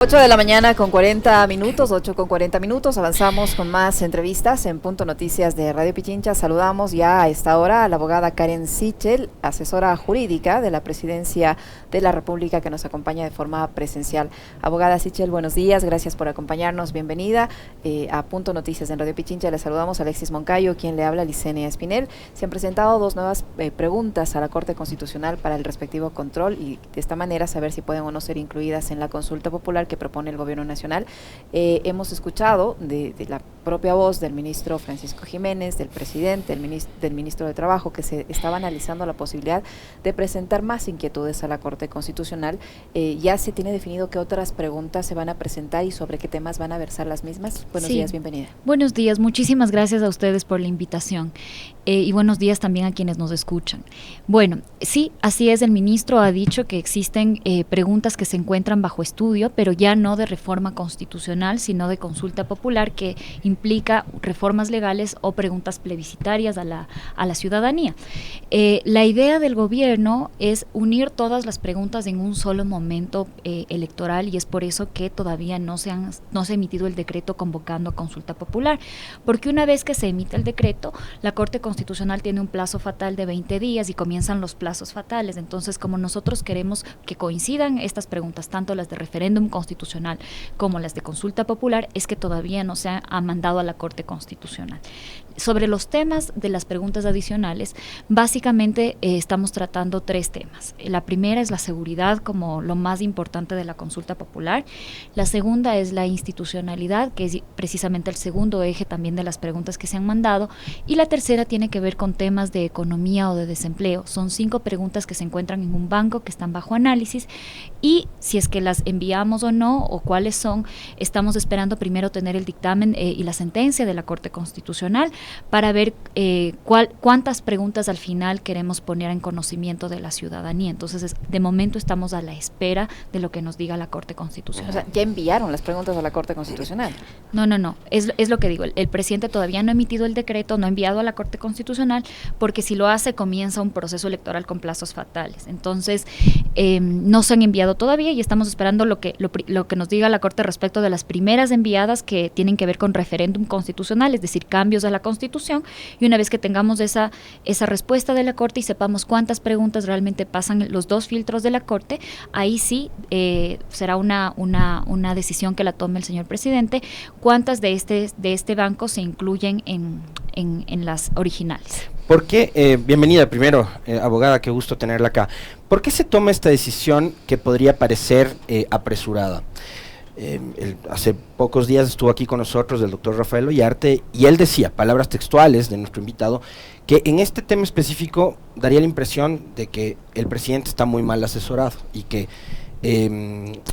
8 de la mañana con 40 minutos, 8 con 40 minutos, avanzamos con más entrevistas en Punto Noticias de Radio Pichincha. Saludamos ya a esta hora a la abogada Karen Sichel, asesora jurídica de la Presidencia de la República, que nos acompaña de forma presencial. Abogada Sichel, buenos días, gracias por acompañarnos, bienvenida a Punto Noticias en Radio Pichincha. Le saludamos a Alexis Moncayo, quien le habla, Licenia Espinel. Se han presentado dos nuevas preguntas a la Corte Constitucional para el respectivo control y de esta manera saber si pueden o no ser incluidas en la consulta popular que propone el Gobierno Nacional. Hemos escuchado de la propia voz del ministro Francisco Jiménez, del presidente, del ministro de Trabajo, que se estaba analizando la posibilidad de presentar más inquietudes a la Corte Constitucional. Ya se tiene definido qué otras preguntas se van a presentar y sobre qué temas van a versar las mismas. Buenos días, bienvenida. Buenos días, muchísimas gracias a ustedes por la invitación y buenos días también a quienes nos escuchan. Bueno, sí, así es, el ministro ha dicho que existen preguntas que se encuentran bajo estudio, pero ya no de reforma constitucional, sino de consulta popular, que implica reformas legales o preguntas plebiscitarias a la ciudadanía. La idea del gobierno es unir todas las preguntas en un solo momento electoral, y es por eso que todavía no se ha emitido el decreto convocando a consulta popular, porque una vez que se emite el decreto, la Corte Constitucional tiene un plazo fatal de 20 días y comienzan los plazos fatales. Entonces, como nosotros queremos que coincidan estas preguntas, tanto las de referéndum constitucional como las de consulta popular, es que todavía no se ha mandado a la Corte Constitucional. Sobre los temas de las preguntas adicionales, básicamente estamos tratando tres temas. La primera es la seguridad como lo más importante de la consulta popular. La segunda es la institucionalidad, que es precisamente el segundo eje también de las preguntas que se han mandado. Y la tercera tiene que ver con temas de economía o de desempleo. Son 5 preguntas que se encuentran en un banco, que están bajo análisis, y si es que las enviamos o no, o cuáles son, estamos esperando primero tener el dictamen y la sentencia de la Corte Constitucional para ver cuántas preguntas al final queremos poner en conocimiento de la ciudadanía. Entonces, de momento estamos a la espera de lo que nos diga la Corte Constitucional. O sea, ¿ya enviaron las preguntas a la Corte Constitucional? No, es lo que digo. El presidente todavía no ha emitido el decreto, no ha enviado a la Corte Constitucional, porque si lo hace comienza un proceso electoral con plazos fatales. Entonces, no se han enviado todavía y estamos esperando lo que nos diga la Corte respecto de las primeras enviadas, que tienen que ver con referéndum constitucional, es decir, cambios a la Constitución, y una vez que tengamos esa respuesta de la Corte y sepamos cuántas preguntas realmente pasan los dos filtros de la Corte, ahí sí será una decisión que la tome el señor presidente, cuántas de este banco se incluyen en las originales. ¿Por qué? Bienvenida primero, abogada, qué gusto tenerla acá. ¿Por qué se toma esta decisión que podría parecer apresurada? Hace pocos días estuvo aquí con nosotros el doctor Rafael Ollarte y él decía, palabras textuales de nuestro invitado, que en este tema específico daría la impresión de que el presidente está muy mal asesorado y que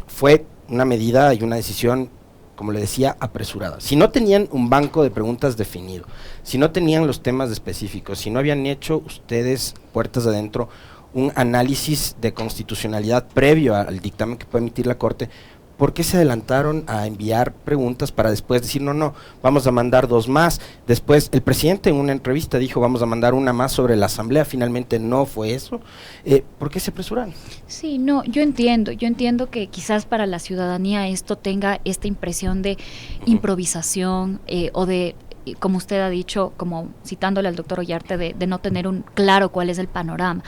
fue una medida y una decisión, como le decía, apresurada. Si no tenían un banco de preguntas definido, si no tenían los temas específicos, si no habían hecho ustedes, puertas adentro, un análisis de constitucionalidad previo al dictamen que puede emitir la Corte, ¿por qué se adelantaron a enviar preguntas para después decir, no, vamos a mandar 2 más? Después, el presidente en una entrevista dijo, vamos a mandar una más sobre la Asamblea, finalmente no fue eso. ¿Por qué se apresuraron? Sí, no, yo entiendo que quizás para la ciudadanía esto tenga esta impresión de improvisación o de, como usted ha dicho, como citándole al doctor Ollarte, de no tener un claro cuál es el panorama.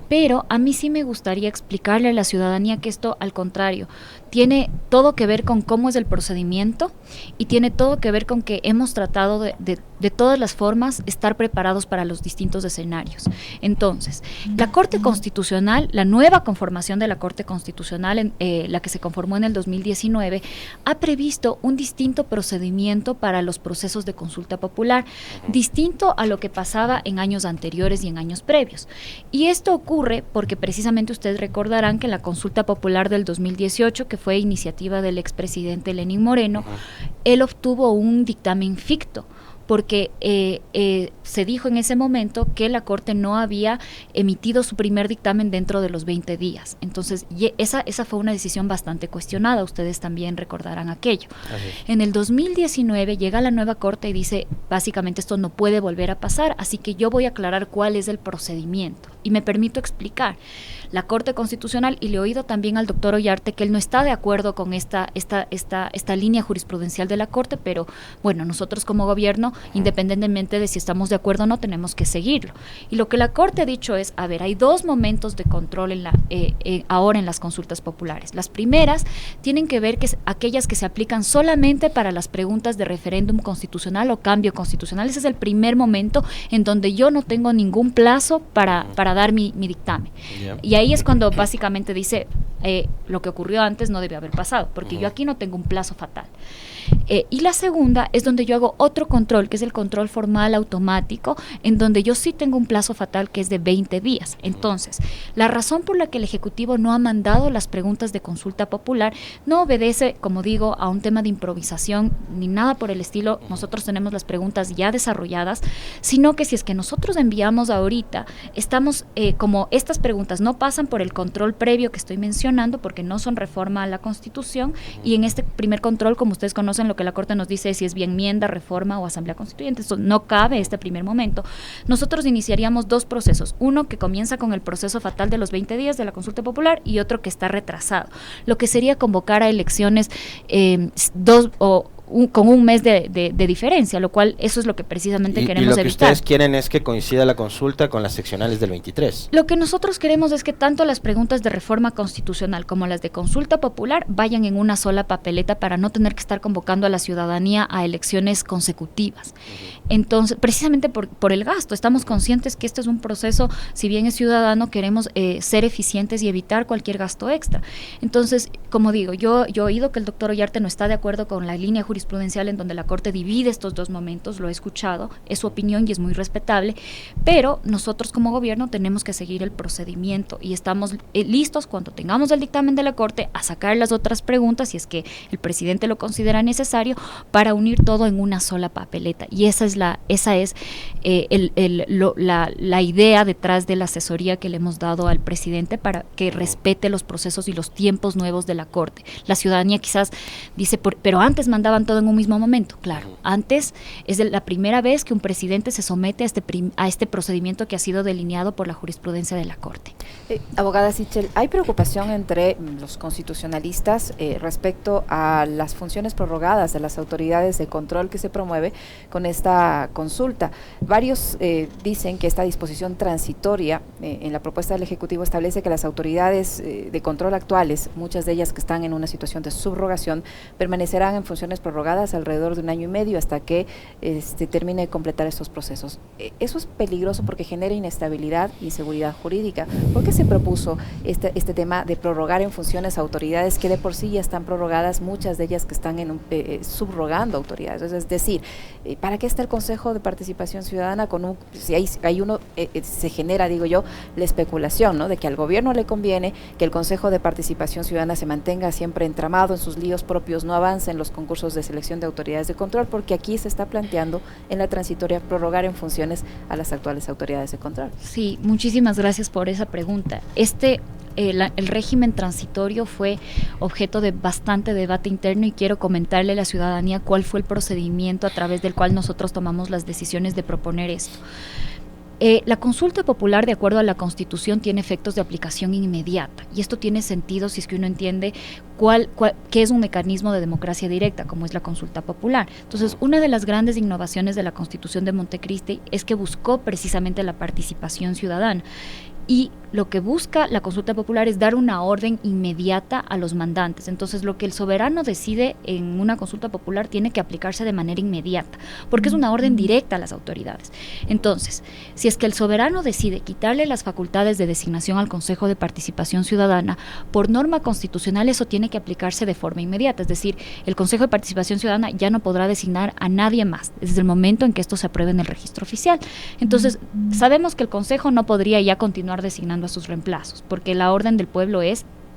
Pero a mí sí me gustaría explicarle a la ciudadanía que esto, al contrario, tiene todo que ver con cómo es el procedimiento y tiene todo que ver con que hemos tratado de todas las formas estar preparados para los distintos escenarios. Entonces, la Corte Constitucional, la nueva conformación de la Corte Constitucional, la que se conformó en el 2019, ha previsto un distinto procedimiento para los procesos de consulta popular, distinto a lo que pasaba en años anteriores y en años previos. Y esto ocurre porque precisamente ustedes recordarán que la consulta popular del 2018, que fue iniciativa del expresidente Lenín Moreno, él obtuvo un dictamen ficto, porque se dijo en ese momento que la Corte no había emitido su primer dictamen dentro de los 20 días. Entonces, esa fue una decisión bastante cuestionada, ustedes también recordarán aquello. En el 2019 llega la nueva Corte y dice, básicamente esto no puede volver a pasar, así que yo voy a aclarar cuál es el procedimiento. Y me permito explicar. La Corte Constitucional, y le he oído también al doctor Ollarte que él no está de acuerdo con esta línea jurisprudencial de la Corte, pero bueno, nosotros como gobierno, independientemente de si estamos de acuerdo o no, tenemos que seguirlo. Y lo que la Corte ha dicho es, a ver, hay dos momentos de control ahora en las consultas populares. Las primeras tienen que ver que aquellas que se aplican solamente para las preguntas de referéndum constitucional o cambio constitucional. Ese es el primer momento en donde yo no tengo ningún plazo para dar mi dictamen. Yeah. Y ahí es cuando básicamente dice, lo que ocurrió antes no debe haber pasado, porque yo aquí no tengo un plazo fatal. Y la segunda es donde yo hago otro control, que es el control formal automático, en donde yo sí tengo un plazo fatal que es de 20 días. Entonces, la razón por la que el Ejecutivo no ha mandado las preguntas de consulta popular no obedece, como digo, a un tema de improvisación ni nada por el estilo. Nosotros tenemos las preguntas ya desarrolladas, sino que si es que nosotros enviamos ahorita, estamos, como estas preguntas no pasan por el control previo que estoy mencionando, porque no son reforma a la Constitución, y en este primer control, como ustedes conocen, lo que la Corte nos dice es si es vía enmienda, reforma o asamblea constituyente. Esto no cabe este primer momento. Nosotros iniciaríamos dos procesos, uno que comienza con el proceso fatal de los 20 días de la consulta popular y otro que está retrasado, lo que sería convocar a elecciones con un mes de diferencia, lo cual eso es lo que precisamente queremos evitar. Y lo que ustedes quieren es que coincida la consulta con las seccionales del 23. Lo que nosotros queremos es que tanto las preguntas de reforma constitucional como las de consulta popular vayan en una sola papeleta para no tener que estar convocando a la ciudadanía a elecciones consecutivas. Entonces, precisamente por el gasto, estamos conscientes que este es un proceso, si bien es ciudadano, queremos ser eficientes y evitar cualquier gasto extra. Entonces, como digo, yo he oído que el doctor Ollarte no está de acuerdo con la línea jurisprudencial en donde la Corte divide estos dos momentos, lo he escuchado, es su opinión y es muy respetable, pero nosotros como gobierno tenemos que seguir el procedimiento y estamos listos cuando tengamos el dictamen de la Corte a sacar las otras preguntas, si es que el presidente lo considera necesario, para unir todo en una sola papeleta. Y esa es la idea detrás de la asesoría que le hemos dado al presidente para que respete los procesos y los tiempos nuevos de la Corte. La ciudadanía quizás dice, pero antes mandaban todo en un mismo momento. Claro, antes es la primera vez que un presidente se somete a este procedimiento que ha sido delineado por la jurisprudencia de la Corte. Abogada Sichel, ¿hay preocupación entre los constitucionalistas respecto a las funciones prorrogadas de las autoridades de control que se promueve con esta consulta? Varios dicen que esta disposición transitoria en la propuesta del Ejecutivo establece que las autoridades de control actuales, muchas de ellas que están en una situación de subrogación, permanecerán en funciones prorrogadas alrededor de 1 año y medio hasta que termine de completar estos procesos. Eso es peligroso porque genera inestabilidad y inseguridad jurídica. ¿Por qué se propuso este tema de prorrogar en funciones a autoridades que de por sí ya están prorrogadas, muchas de ellas que están subrogando autoridades? Es decir, ¿para qué está el Consejo de Participación Ciudadana si hay uno, se genera, digo yo, la especulación, ¿no?, de que al gobierno le conviene que el Consejo de Participación Ciudadana se mantenga siempre entramado en sus líos propios, no avance en los concursos de selección de autoridades de control, porque aquí se está planteando en la transitoria prorrogar en funciones a las actuales autoridades de control? Sí, muchísimas gracias por esa pregunta. El régimen transitorio fue objeto de bastante debate interno y quiero comentarle a la ciudadanía cuál fue el procedimiento a través del cual nosotros tomamos las decisiones de proponer esto. La consulta popular, de acuerdo a la Constitución, tiene efectos de aplicación inmediata y esto tiene sentido si es que uno entiende qué es un mecanismo de democracia directa, como es la consulta popular. Entonces, una de las grandes innovaciones de la Constitución de Montecristi es que buscó precisamente la participación ciudadana. Y lo que busca la consulta popular es dar una orden inmediata a los mandantes. Entonces, lo que el soberano decide en una consulta popular tiene que aplicarse de manera inmediata, porque es una orden directa a las autoridades. Entonces, si es que el soberano decide quitarle las facultades de designación al Consejo de Participación Ciudadana, por norma constitucional eso tiene que aplicarse de forma inmediata. Es decir, el Consejo de Participación Ciudadana ya no podrá designar a nadie más desde el momento en que esto se apruebe en el registro oficial. Entonces, sabemos que el Consejo no podría ya continuar designando a sus reemplazos, porque la orden del pueblo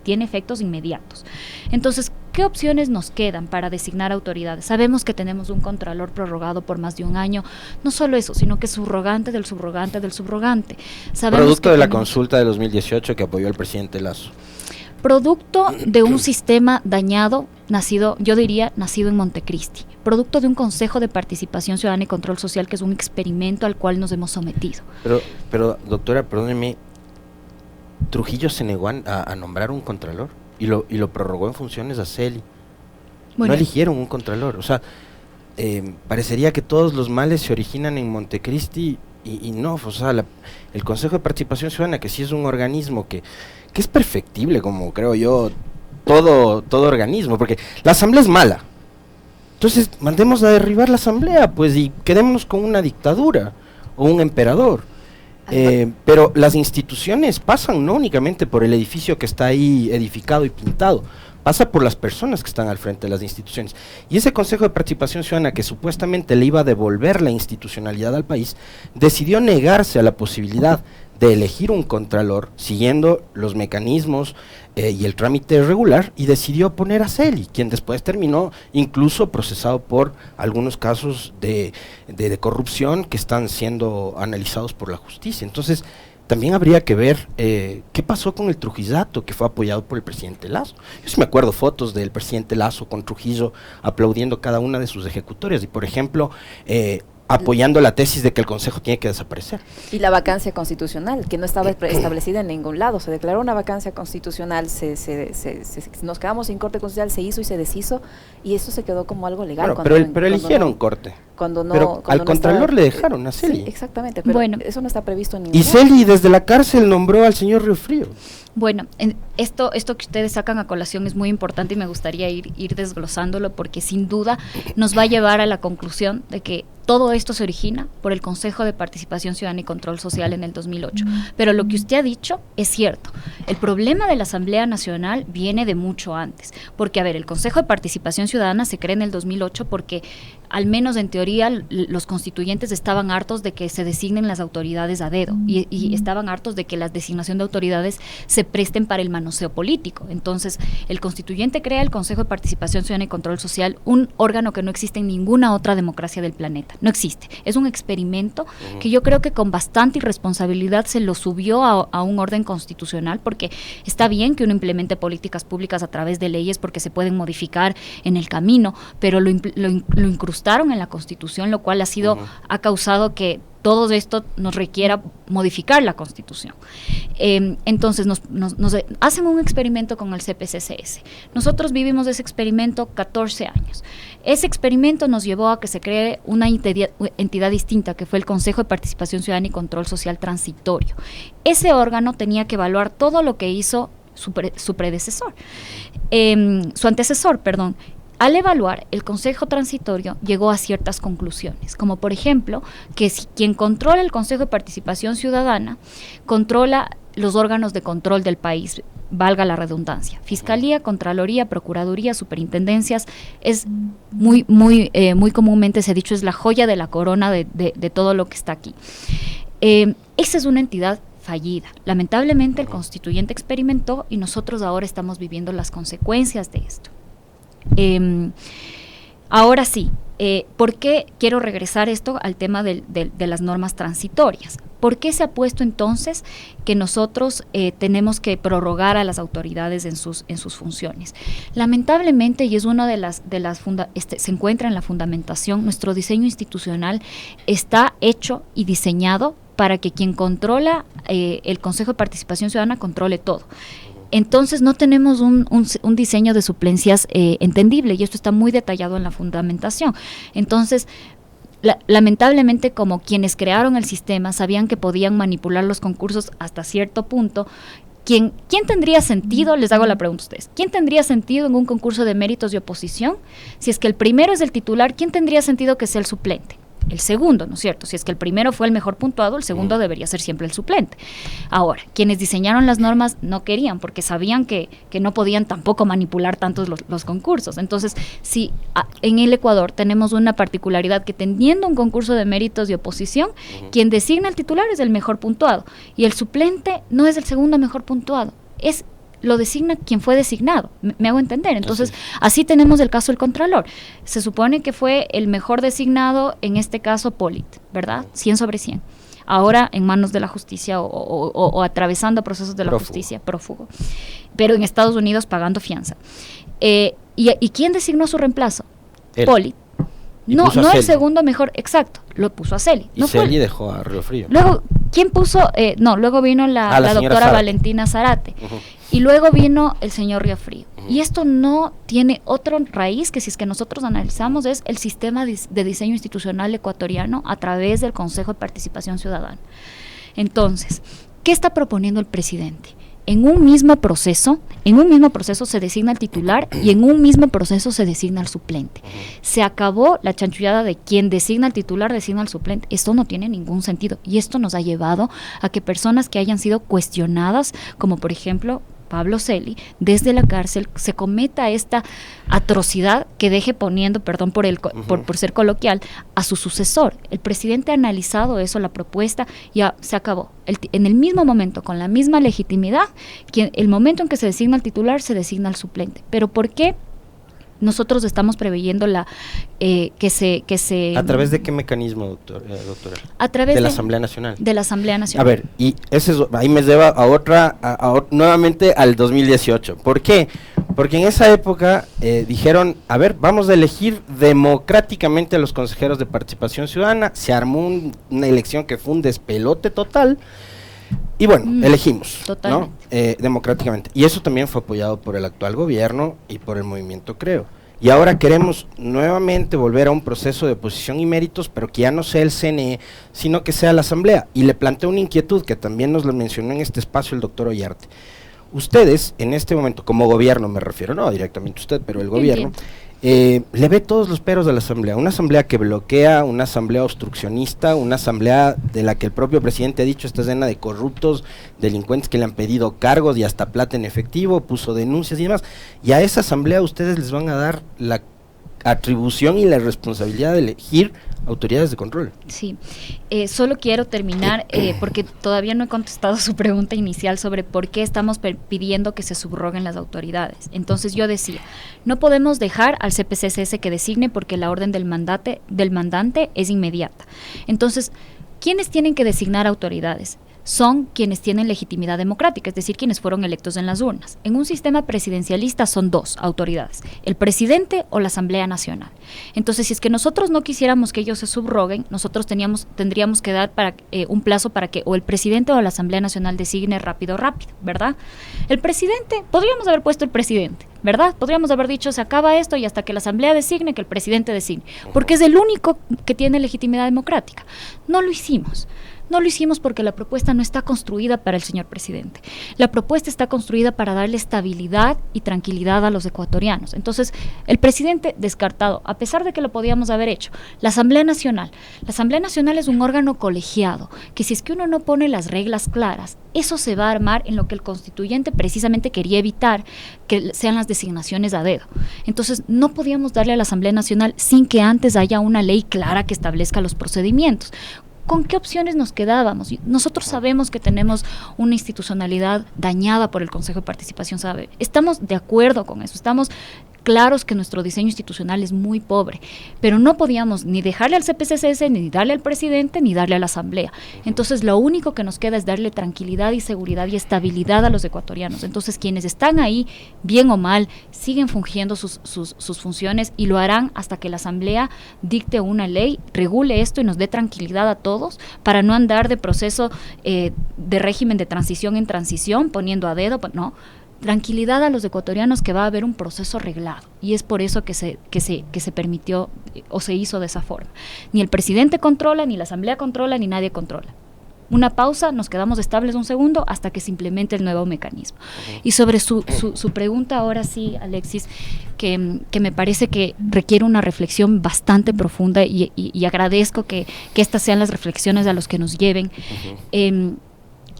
tiene efectos inmediatos. Entonces, ¿qué opciones nos quedan para designar autoridades? Sabemos que tenemos un contralor prorrogado por más de 1 año, no solo eso, sino que es subrogante del subrogante del subrogante. Producto de la consulta de 2018 que apoyó el presidente Lasso. Producto de un sistema dañado, nacido en Montecristi, producto de un Consejo de Participación Ciudadana y Control Social que es un experimento al cual nos hemos sometido. Pero doctora, perdóneme, Trujillo se negó a nombrar un contralor y lo prorrogó en funciones a Celi. Bueno. No eligieron un contralor, o sea, parecería que todos los males se originan en Montecristi y no, o sea, el Consejo de Participación Ciudadana, que sí es un organismo que es perfectible, como creo yo, todo organismo, porque la asamblea es mala. Entonces, mandemos a derribar la asamblea, pues, y quedémonos con una dictadura o un emperador. Pero las instituciones pasan no únicamente por el edificio que está ahí edificado y pintado, pasa por las personas que están al frente de las instituciones. Y ese Consejo de Participación Ciudadana, que supuestamente le iba a devolver la institucionalidad al país, decidió negarse a la posibilidad de elegir un contralor siguiendo los mecanismos y el trámite regular, y decidió poner a Celi, quien después terminó incluso procesado por algunos casos de corrupción que están siendo analizados por la justicia. Entonces, también habría que ver qué pasó con el Trujillato, que fue apoyado por el presidente Lasso. Yo sí me acuerdo fotos del presidente Lasso con Trujillo aplaudiendo cada una de sus ejecutorias y, por ejemplo, apoyando la tesis de que el Consejo tiene que desaparecer. Y la vacancia constitucional, que no estaba establecida en ningún lado, se declaró una vacancia constitucional, nos quedamos sin corte constitucional, se hizo y se deshizo, y eso se quedó como algo legal. Bueno, pero eligieron corte. Pero al Contralor le dejaron a Celi. Sí, exactamente, pero bueno, eso no está previsto en ningún lado. Y Celi desde la cárcel nombró al señor Riofrío. Bueno, esto que ustedes sacan a colación es muy importante y me gustaría ir desglosándolo, porque sin duda nos va a llevar a la conclusión de que todo esto se origina por el Consejo de Participación Ciudadana y Control Social en el 2008. Pero lo que usted ha dicho es cierto. El problema de la Asamblea Nacional viene de mucho antes. Porque, a ver, el Consejo de Participación Ciudadana se crea en el 2008 porque, al menos en teoría, los constituyentes estaban hartos de que se designen las autoridades a dedo y estaban hartos de que la designación de autoridades se presten para el manoseo político. Entonces, el constituyente crea el Consejo de Participación Ciudadana y Control Social, un órgano que no existe en ninguna otra democracia del planeta. No existe. Es un experimento que yo creo que con bastante irresponsabilidad se lo subió a un orden constitucional, porque está bien que uno implemente políticas públicas a través de leyes porque se pueden modificar en el camino, pero lo incrustaron en la Constitución, lo cual ha causado que todo esto nos requiera modificar la Constitución. Entonces nos hacen un experimento con el CPCCS. Nosotros vivimos ese experimento 14 años. Ese experimento nos llevó a que se cree una entidad distinta, que fue el Consejo de Participación Ciudadana y Control Social Transitorio. Ese órgano tenía que evaluar todo lo que hizo su antecesor. Al evaluar, el Consejo Transitorio llegó a ciertas conclusiones, como por ejemplo, que quien controla el Consejo de Participación Ciudadana controla los órganos de control del país, valga la redundancia: Fiscalía, Contraloría, Procuraduría, Superintendencias. Es muy comúnmente se ha dicho, es la joya de la corona de todo lo que está aquí. Esa es una entidad fallida. Lamentablemente el constituyente experimentó y nosotros ahora estamos viviendo las consecuencias de esto. Ahora sí, ¿por qué quiero regresar esto al tema de las normas transitorias? ¿Por qué se ha puesto entonces que nosotros tenemos que prorrogar a las autoridades en sus funciones? Lamentablemente, y es una se encuentra en la fundamentación, nuestro diseño institucional está hecho y diseñado para que quien controla el Consejo de Participación Ciudadana controle todo. Entonces no tenemos un diseño de suplencias entendible, y esto está muy detallado en la fundamentación. Entonces, lamentablemente, como quienes crearon el sistema sabían que podían manipular los concursos hasta cierto punto, ¿quién tendría sentido? Les hago la pregunta a ustedes. ¿Quién tendría sentido en un concurso de méritos de oposición? Si es que el primero es el titular, ¿quién tendría sentido que sea el suplente? El segundo, ¿no es cierto? Si es que el primero fue el mejor puntuado, el segundo debería ser siempre el suplente. Ahora, quienes diseñaron las normas no querían, porque sabían que no podían tampoco manipular tantos los concursos. Entonces, si en el Ecuador tenemos una particularidad, que teniendo un concurso de méritos de oposición, quien designa al titular es el mejor puntuado, y el suplente no es el segundo mejor puntuado, lo designa quien fue designado. ¿Me hago entender? Entonces, así tenemos el caso del Contralor. Se supone que fue el mejor designado, en este caso Polit, ¿verdad? 100 sobre 100. Ahora en manos de la justicia o atravesando procesos de la justicia, prófugo. Pero en Estados Unidos pagando fianza. ¿Y quién designó su reemplazo? Polit. No el segundo mejor, exacto, lo puso a Celi. Y Celi dejó a Riofrío. Luego, ¿Quién puso? Luego vino la doctora Zárate. Valentina Zárate. Y luego vino el señor Riofrío. Y esto no tiene otra raíz que, si es que nosotros analizamos, es el sistema de diseño institucional ecuatoriano a través del Consejo de Participación Ciudadana. Entonces, ¿qué está proponiendo el presidente? En un mismo proceso se designa el titular y en un mismo proceso se designa el suplente. Se acabó la chanchullada de quien designa el titular, designa al suplente. Esto no tiene ningún sentido y esto nos ha llevado a que personas que hayan sido cuestionadas, como por ejemplo Pablo Celi, desde la cárcel se cometa esta atrocidad que deje poniendo, perdón por ser coloquial, a su sucesor. El presidente ha analizado eso, la propuesta, ya se acabó. En el mismo momento, con la misma legitimidad, el momento en que se designa el titular, se designa al suplente. ¿Pero por qué? Nosotros estamos preveyendo que se... ¿A través de qué mecanismo, doctora? A través de la Asamblea Nacional. De la Asamblea Nacional. A ver, y ahí me lleva nuevamente al 2018. ¿Por qué? Porque en esa época dijeron, a ver, vamos a elegir democráticamente a los consejeros de participación ciudadana. Se armó una elección que fue un despelote total. Y bueno, elegimos, ¿no? Democráticamente. Y eso también fue apoyado por el actual gobierno y por el movimiento Creo. Y ahora queremos nuevamente volver a un proceso de oposición y méritos, pero que ya no sea el CNE, sino que sea la Asamblea. Y le planteo una inquietud que también nos lo mencionó en este espacio el doctor Ollarte. Ustedes, en este momento, como gobierno me refiero, no directamente usted, pero el gobierno, le ve todos los peros de la asamblea, una asamblea que bloquea, una asamblea obstruccionista, una asamblea de la que el propio presidente ha dicho está llena de corruptos, delincuentes que le han pedido cargos y hasta plata en efectivo, puso denuncias y demás, y a esa asamblea ustedes les van a dar la atribución y la responsabilidad de elegir autoridades de control. Sí, solo quiero terminar porque todavía no he contestado su pregunta inicial sobre por qué estamos pidiendo que se subroguen las autoridades. Entonces yo decía, no podemos dejar al CPCSS que designe porque la orden del mandante es inmediata. Entonces, ¿quiénes tienen que designar autoridades? Son quienes tienen legitimidad democrática, es decir, quienes fueron electos en las urnas. En un sistema presidencialista son dos autoridades, el presidente o la Asamblea Nacional. Entonces, si es que nosotros no quisiéramos que ellos se subroguen, nosotros tendríamos que dar un plazo para que o el presidente o la Asamblea Nacional designe rápido, ¿verdad? El presidente, podríamos haber puesto el presidente, ¿verdad? Podríamos haber dicho, se acaba esto y hasta que la Asamblea designe, que el presidente designe, porque es el único que tiene legitimidad democrática. No lo hicimos. No lo hicimos porque la propuesta no está construida para el señor presidente. La propuesta está construida para darle estabilidad y tranquilidad a los ecuatorianos. Entonces, el presidente descartado, a pesar de que lo podíamos haber hecho. La Asamblea Nacional es un órgano colegiado, que si es que uno no pone las reglas claras, eso se va a armar en lo que el constituyente precisamente quería evitar, que sean las designaciones a dedo. Entonces, no podíamos darle a la Asamblea Nacional sin que antes haya una ley clara que establezca los procedimientos. ¿Con qué opciones nos quedábamos? Nosotros sabemos que tenemos una institucionalidad dañada por el Consejo de Participación, ¿sabe? Estamos de acuerdo con eso, estamos claros que nuestro diseño institucional es muy pobre, pero no podíamos ni dejarle al CPCSS, ni darle al presidente, ni darle a la Asamblea. Entonces, lo único que nos queda es darle tranquilidad y seguridad y estabilidad a los ecuatorianos. Entonces, quienes están ahí, bien o mal, siguen fungiendo sus funciones y lo harán hasta que la Asamblea dicte una ley, regule esto y nos dé tranquilidad a todos para no andar de proceso de régimen de transición en transición, poniendo a dedo, no. Tranquilidad a los ecuatorianos que va a haber un proceso reglado y es por eso que se permitió o se hizo de esa forma. Ni el presidente controla, ni la Asamblea controla, ni nadie controla. Una pausa, nos quedamos estables un segundo hasta que se implemente el nuevo mecanismo. Y sobre su pregunta ahora sí, Alexis, que me parece que requiere una reflexión bastante profunda y agradezco que estas sean las reflexiones a los que nos lleven.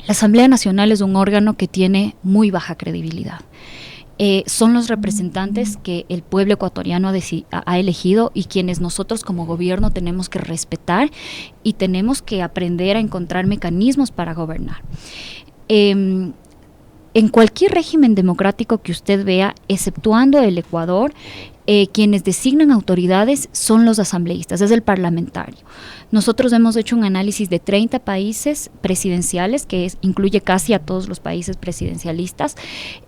La Asamblea Nacional es un órgano que tiene muy baja credibilidad. Son los representantes que el pueblo ecuatoriano ha elegido y quienes nosotros como gobierno tenemos que respetar y tenemos que aprender a encontrar mecanismos para gobernar. En cualquier régimen democrático que usted vea, exceptuando el Ecuador, quienes designan autoridades son los asambleístas, es el parlamentario. Nosotros hemos hecho un análisis de 30 países presidenciales, que incluye casi a todos los países presidencialistas,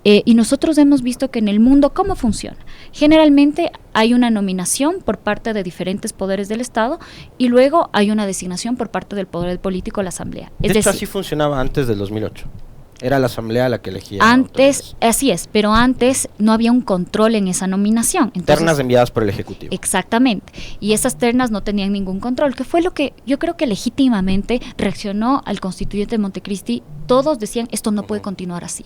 y nosotros hemos visto que en el mundo, ¿cómo funciona? Generalmente hay una nominación por parte de diferentes poderes del Estado y luego hay una designación por parte del poder político, la Asamblea. De hecho, así funcionaba antes del 2008. Era la Asamblea la que elegía. Antes, así es, pero antes no había un control en esa nominación. Entonces, ternas enviadas por el Ejecutivo. Exactamente, y esas ternas no tenían ningún control, que fue lo que yo creo que legítimamente reaccionó al constituyente de Montecristi. Todos decían, esto no puede continuar así.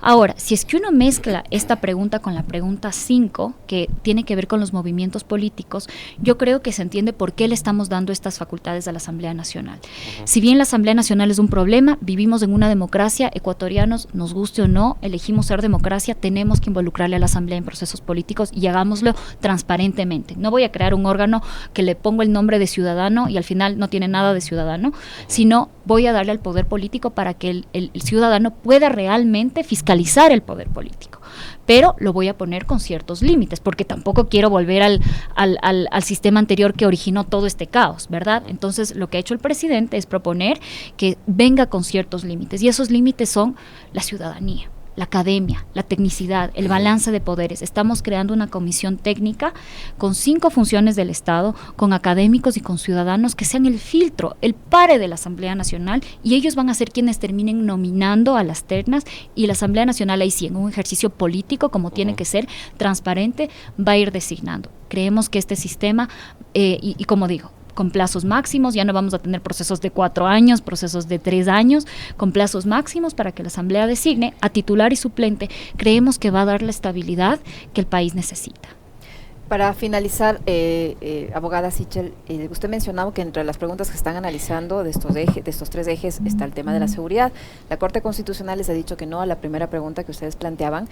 Ahora, si es que uno mezcla esta pregunta con la pregunta 5, que tiene que ver con los movimientos políticos, yo creo que se entiende por qué le estamos dando estas facultades a la Asamblea Nacional. Si bien la Asamblea Nacional es un problema, vivimos en una democracia, ecuatorianos, nos guste o no, elegimos ser democracia, tenemos que involucrarle a la Asamblea en procesos políticos y hagámoslo transparentemente. No voy a crear un órgano que le pongo el nombre de ciudadano y al final no tiene nada de ciudadano, sino voy a darle al poder político para que el ciudadano pueda realmente fiscalizar el poder político. Pero lo voy a poner con ciertos límites, porque tampoco quiero volver al sistema anterior que originó todo este caos, ¿verdad? Entonces, lo que ha hecho el presidente es proponer que venga con ciertos límites, y esos límites son la ciudadanía, la academia, la tecnicidad, el balance de poderes. Estamos creando una comisión técnica con 5 funciones del Estado, con académicos y con ciudadanos que sean el filtro, el pare de la Asamblea Nacional, y ellos van a ser quienes terminen nominando a las ternas, y la Asamblea Nacional ahí sí, en un ejercicio político como tiene que ser, transparente, va a ir designando. Creemos que este sistema, y como digo, con plazos máximos, ya no vamos a tener procesos de 4 años, procesos de 3 años, con plazos máximos para que la Asamblea designe a titular y suplente. Creemos que va a dar la estabilidad que el país necesita. Para finalizar, abogada Sichel, usted mencionaba que entre las preguntas que están analizando de estos 3 ejes está el tema de la seguridad. La Corte Constitucional les ha dicho que no a la primera pregunta que ustedes planteaban,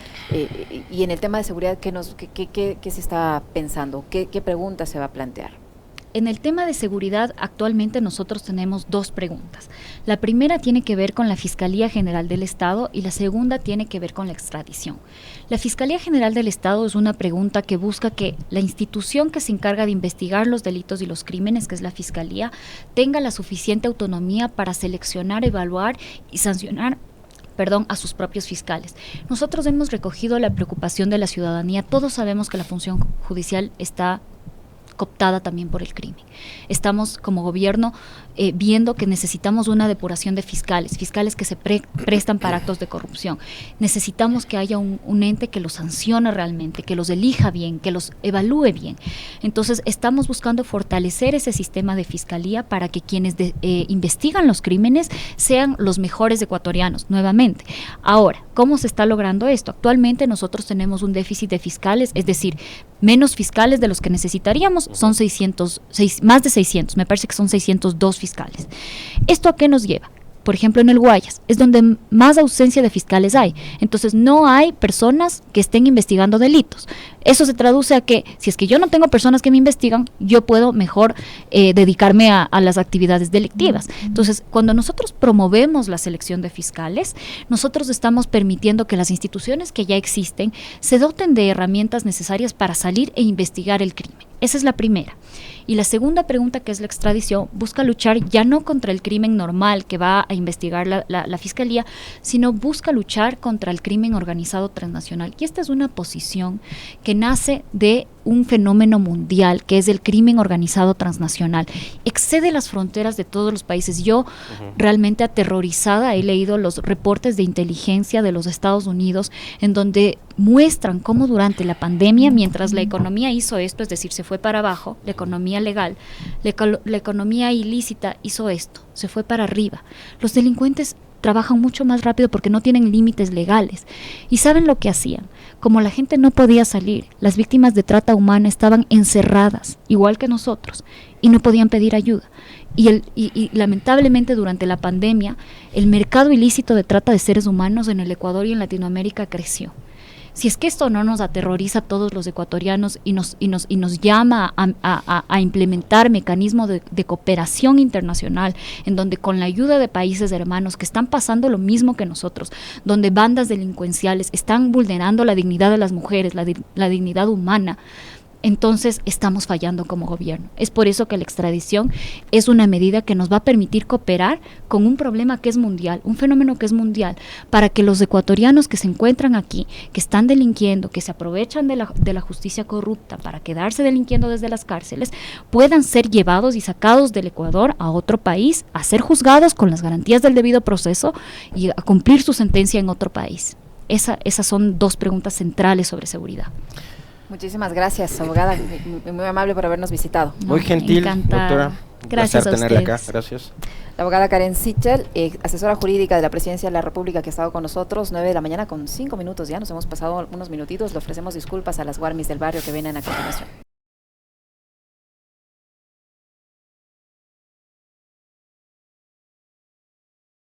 y en el tema de seguridad, ¿qué se está pensando? ¿Qué pregunta se va a plantear? En el tema de seguridad, actualmente nosotros tenemos 2 preguntas. La primera tiene que ver con la Fiscalía General del Estado y la segunda tiene que ver con la extradición. La Fiscalía General del Estado es una pregunta que busca que la institución que se encarga de investigar los delitos y los crímenes, que es la Fiscalía, tenga la suficiente autonomía para seleccionar, evaluar y sancionar a sus propios fiscales. Nosotros hemos recogido la preocupación de la ciudadanía. Todos sabemos que la función judicial está cooptada también por el crimen. Estamos como gobierno viendo que necesitamos una depuración de fiscales que se prestan para actos de corrupción. Necesitamos que haya un ente que los sancione realmente, que los elija bien, que los evalúe bien. Entonces, estamos buscando fortalecer ese sistema de fiscalía para que quienes investigan los crímenes sean los mejores ecuatorianos, nuevamente. Ahora, ¿cómo se está logrando esto? Actualmente nosotros tenemos un déficit de fiscales, es decir, menos fiscales de los que necesitaríamos, son más de 600, me parece que son 602 fiscales. ¿Esto a qué nos lleva? Por ejemplo, en el Guayas, es donde más ausencia de fiscales hay. Entonces, no hay personas que estén investigando delitos. Eso se traduce a que, si es que yo no tengo personas que me investigan, yo puedo mejor dedicarme a las actividades delictivas. Entonces, cuando nosotros promovemos la selección de fiscales, nosotros estamos permitiendo que las instituciones que ya existen se doten de herramientas necesarias para salir e investigar el crimen. Esa es la primera. Y la segunda pregunta, que es la extradición, busca luchar ya no contra el crimen normal que va a investigar la Fiscalía, sino busca luchar contra el crimen organizado transnacional. Y esta es una posición que nace de un fenómeno mundial, que es el crimen organizado transnacional. Excede las fronteras de todos los países. Yo realmente aterrorizada he leído los reportes de inteligencia de los Estados Unidos, en donde muestran cómo durante la pandemia, mientras la economía hizo esto, es decir, se fue para abajo, la economía legal, la economía ilícita hizo esto, se fue para arriba. Los delincuentes trabajan mucho más rápido porque no tienen límites legales. ¿Y saben lo que hacían? Como la gente no podía salir, las víctimas de trata humana estaban encerradas, igual que nosotros, y no podían pedir ayuda. Y lamentablemente durante la pandemia, el mercado ilícito de trata de seres humanos en el Ecuador y en Latinoamérica creció. Si es que esto no nos aterroriza a todos los ecuatorianos y nos llama a implementar mecanismos de cooperación internacional, en donde con la ayuda de países hermanos que están pasando lo mismo que nosotros, donde bandas delincuenciales están vulnerando la dignidad de las mujeres, la dignidad humana, entonces estamos fallando como gobierno. Es por eso que la extradición es una medida que nos va a permitir cooperar con un problema que es mundial, un fenómeno que es mundial, para que los ecuatorianos que se encuentran aquí, que están delinquiendo, que se aprovechan de la justicia corrupta para quedarse delinquiendo desde las cárceles, puedan ser llevados y sacados del Ecuador a otro país, a ser juzgados con las garantías del debido proceso y a cumplir su sentencia en otro país. Esas son dos preguntas centrales sobre seguridad. Muchísimas gracias, abogada, muy amable por habernos visitado. Muy gentil, doctora. Gracias a tenerla ustedes. acá. Gracias. La abogada Karen Sichel, asesora jurídica de la Presidencia de la República, que ha estado con nosotros, 9 de la mañana con 5 minutos ya, nos hemos pasado unos minutitos, le ofrecemos disculpas a las guarmis del barrio que vienen a continuación.